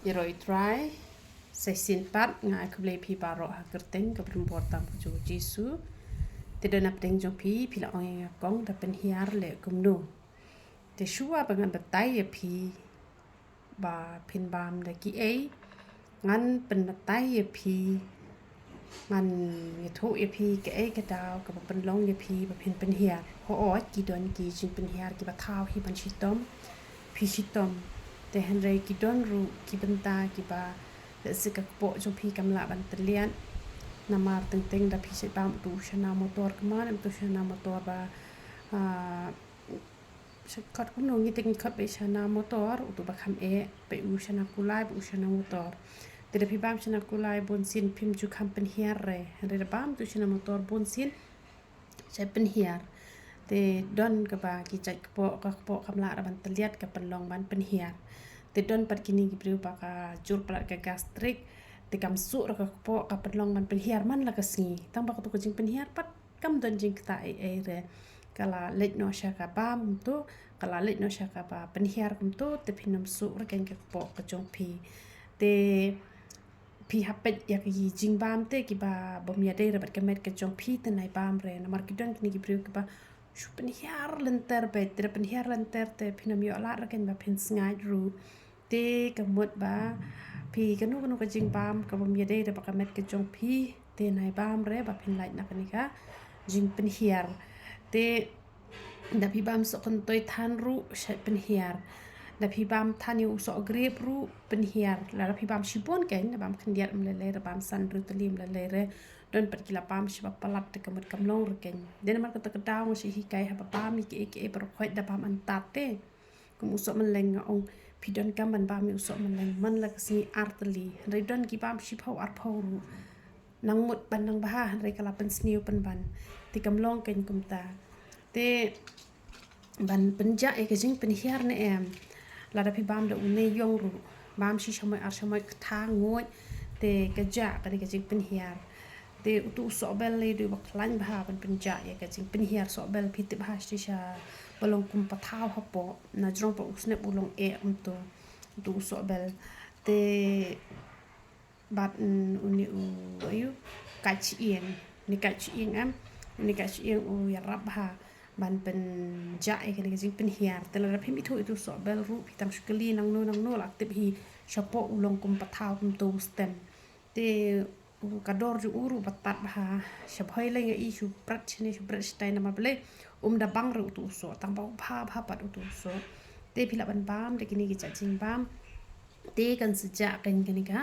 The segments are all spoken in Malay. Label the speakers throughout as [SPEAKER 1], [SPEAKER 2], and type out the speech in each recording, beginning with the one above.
[SPEAKER 1] Iroi try sesin pat ngai kuble pi baro ha kerteng ke perempuan puju Jesu tidak nak teng jong pi la ong yang kong da pen hiar le kumnu te shua bangan batai ya pi ba pin bam da ki ngan pen batai ya pi man ya thu ya pi ke ke dau ke pen long ya pi ba pen hiar ho o ki don ki jing pen hiar ki ba thau hi ban shitom pi shitom te henry ki don ru ki benta ki ba sikak po jong pi kamla ban telian namar teng da pi se bam tu shana motor kemarin tu shana motor ba sekat kuno ngi teng khat be shana motor tu ba kham pe u shana kulai bu shana motor te da pi bam shana kulai bon sin pim ju kham pen hiar re henry da bam tu shana motor bon sin se pen hiar te don ka ba ki chai po kamla ban teliat ka pen long ban pen hiar te don pat kini ki priu pa ka jur plat ka gastrik te kam su ra ka po ka penlong man pen hiar man la ka si tang ba ka tu jing pen hiar pat kam don jing ta re kala lek no sha ka bam tu kala lek no sha ka ba pen hiar kum tu te pinam su ra ken ka po ka jong pi te pi hapet ya ki jing bam te ki ba bom ya de ra bat ka met ka jong pi te nai bam re na mar ki don kini ki priu ka ba shu pen hiar lenter be te pen hiar lenter te pinam yo la ra ken ba pen sngai ru te kamut ba pi kanu ka jing bam ka bom ya de ba ka met ka jong pi te nai bam re ba pin lai na ka ni ka jing pen hiar te da pi bam so kon toy than ru she pen hiar da pi bam than yu so grep ru pen hiar la pi bam shibon ken da bam khndiat le da bam san ru tlim le re don pat kila pam shi ba palat te kamut kam long re ken den mar ka ta ka daw shi hi kai ha ba pam mi ke par khoi da bam an tat te kum usok meleng ong pidon kam ban bam usok meleng man la si artli re don ki bam shi phau ar phau ru nang mut ban nang ba re kala pen sniu pen ban ti kam long ken kum ta te ban penja e ke jing pen hiar ne em la da pi bam da une yong ru bam shi shamai ar shamai tha ngoi te ke ja ka ke jing pen hiar te utu so bel le du ba klan ba ban penja e ke jing pen hiar so bel pi ti ba shi sha balong kum pa thau ha po na jrong pa usne bulong to du so bel te bat uni u ayu kach ien ni kach ien am ni kach ien u ya rab ha ban pen ja e ke jing pen hiar te la phi mi thu tu so bel ru pi tam shkali nang no la te hi shapo ulong kum pa thau kum to stem te kador ju uru batat ha shaphoi le i shu prat chini shu prat stai na mable da bang ru tu so tang ba pha pat tu so te phila ban bam de kini ki cha jing bam te kan sija kan kini ka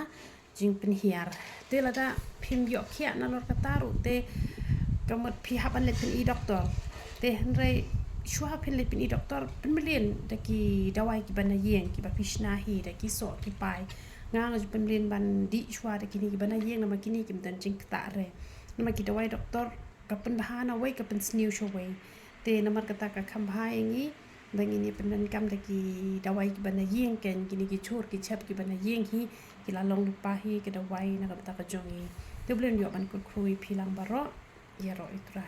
[SPEAKER 1] jing pen hiar te la da phim yo khia na lor ka taru te kamat phi haban le pen i doctor te henre shua pen le pen i doctor pen million de ki dawai ki bana yeng ki ba pishna hi de ki so ki pai ngang ju pen len ban di shua de kini ki bana yeng na ma kini kim dan jing ta re na ma ki dawai doctor ka pen bahana wai ka pen sniu show wai te namar kata ka kham bhai ngi bang ini penan kam de ki dawai ki bana yeng ken kini ki chur ki chap ki bana yeng hi ki la long lupa hi ki dawai na ka ta ka jongi te blen yo ban ku khrui philang baro ya ro itra